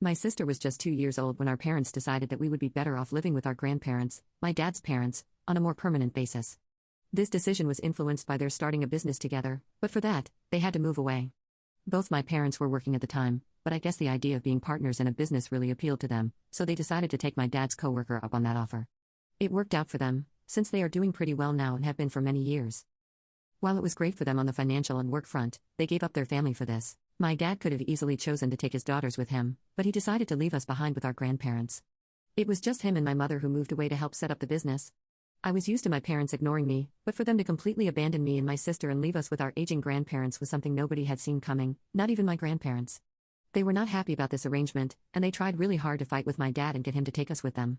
My sister was just 2 years old when our parents decided that we would be better off living with our grandparents, my dad's parents, on a more permanent basis. This decision was influenced by their starting a business together, but for that, they had to move away. Both my parents were working at the time, but I guess the idea of being partners in a business really appealed to them, so they decided to take my dad's coworker up on that offer. It worked out for them, since they are doing pretty well now and have been for many years. While it was great for them on the financial and work front, they gave up their family for this. My dad could have easily chosen to take his daughters with him, but he decided to leave us behind with our grandparents. It was just him and my mother who moved away to help set up the business. I was used to my parents ignoring me, but for them to completely abandon me and my sister and leave us with our aging grandparents was something nobody had seen coming, not even my grandparents. They were not happy about this arrangement, and they tried really hard to fight with my dad and get him to take us with them.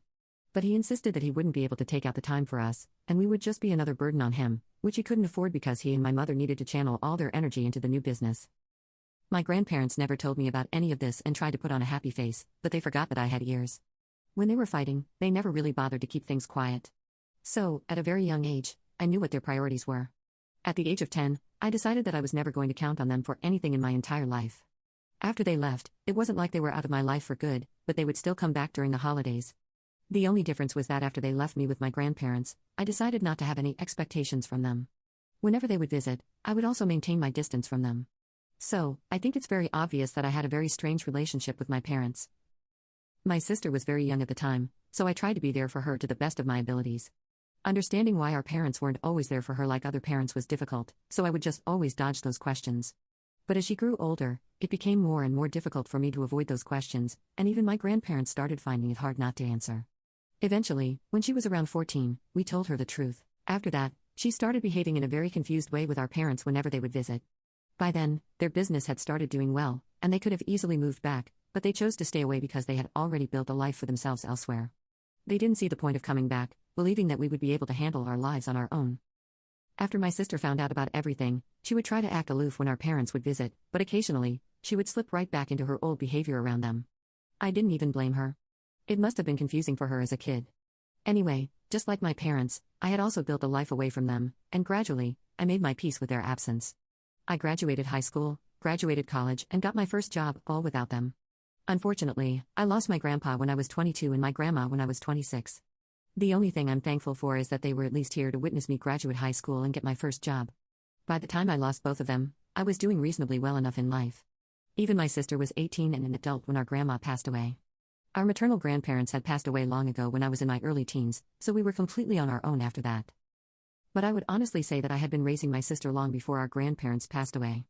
But he insisted that he wouldn't be able to take out the time for us, and we would just be another burden on him, which he couldn't afford because he and my mother needed to channel all their energy into the new business. My grandparents never told me about any of this and tried to put on a happy face, but they forgot that I had ears. When they were fighting, they never really bothered to keep things quiet. So, at a very young age, I knew what their priorities were. At the age of 10, I decided that I was never going to count on them for anything in my entire life. After they left, it wasn't like they were out of my life for good, but they would still come back during the holidays. The only difference was that after they left me with my grandparents, I decided not to have any expectations from them. Whenever they would visit, I would also maintain my distance from them. So, I think it's very obvious that I had a very strange relationship with my parents. My sister was very young at the time, so I tried to be there for her to the best of my abilities. Understanding why our parents weren't always there for her like other parents was difficult, so I would just always dodge those questions. But as she grew older, it became more and more difficult for me to avoid those questions, and even my grandparents started finding it hard not to answer. Eventually, when she was around 14, we told her the truth. After that, she started behaving in a very confused way with our parents whenever they would visit. By then, their business had started doing well, and they could have easily moved back, but they chose to stay away because they had already built a life for themselves elsewhere. They didn't see the point of coming back, believing that we would be able to handle our lives on our own. After my sister found out about everything, she would try to act aloof when our parents would visit, but occasionally, she would slip right back into her old behavior around them. I didn't even blame her. It must have been confusing for her as a kid. Anyway, just like my parents, I had also built a life away from them, and gradually, I made my peace with their absence. I graduated high school, graduated college, and got my first job, all without them. Unfortunately, I lost my grandpa when I was 22 and my grandma when I was 26. The only thing I'm thankful for is that they were at least here to witness me graduate high school and get my first job. By the time I lost both of them, I was doing reasonably well enough in life. Even my sister was 18 and an adult when our grandma passed away. Our maternal grandparents had passed away long ago when I was in my early teens, so we were completely on our own after that. But I would honestly say that I had been raising my sister long before our grandparents passed away.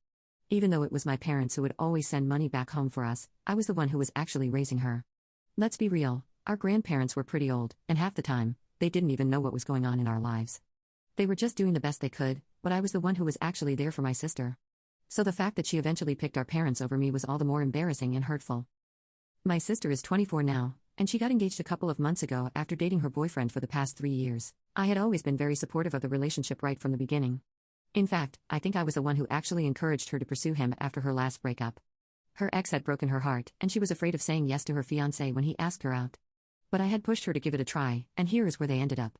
Even though it was my parents who would always send money back home for us, I was the one who was actually raising her. Let's be real, our grandparents were pretty old, and half the time, they didn't even know what was going on in our lives. They were just doing the best they could, but I was the one who was actually there for my sister. So the fact that she eventually picked our parents over me was all the more embarrassing and hurtful. My sister is 24 now, and she got engaged a couple of months ago after dating her boyfriend for the past 3 years. I had always been very supportive of the relationship right from the beginning. In fact, I think I was the one who actually encouraged her to pursue him after her last breakup. Her ex had broken her heart, and she was afraid of saying yes to her fiancé when he asked her out. But I had pushed her to give it a try, and here is where they ended up.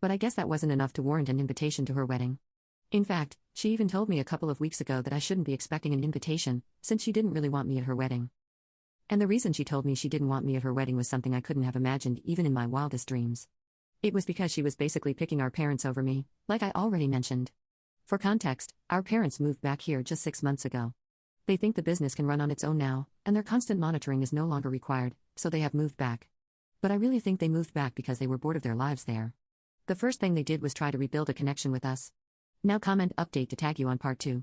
But I guess that wasn't enough to warrant an invitation to her wedding. In fact, she even told me a couple of weeks ago that I shouldn't be expecting an invitation, since she didn't really want me at her wedding. And the reason she told me she didn't want me at her wedding was something I couldn't have imagined even in my wildest dreams. It was because she was basically picking our parents over me, like I already mentioned. For context, our parents moved back here just 6 months ago. They think the business can run on its own now, and their constant monitoring is no longer required, so they have moved back. But I really think they moved back because they were bored of their lives there. The first thing they did was try to rebuild a connection with us. Now comment update to tag you on part 2.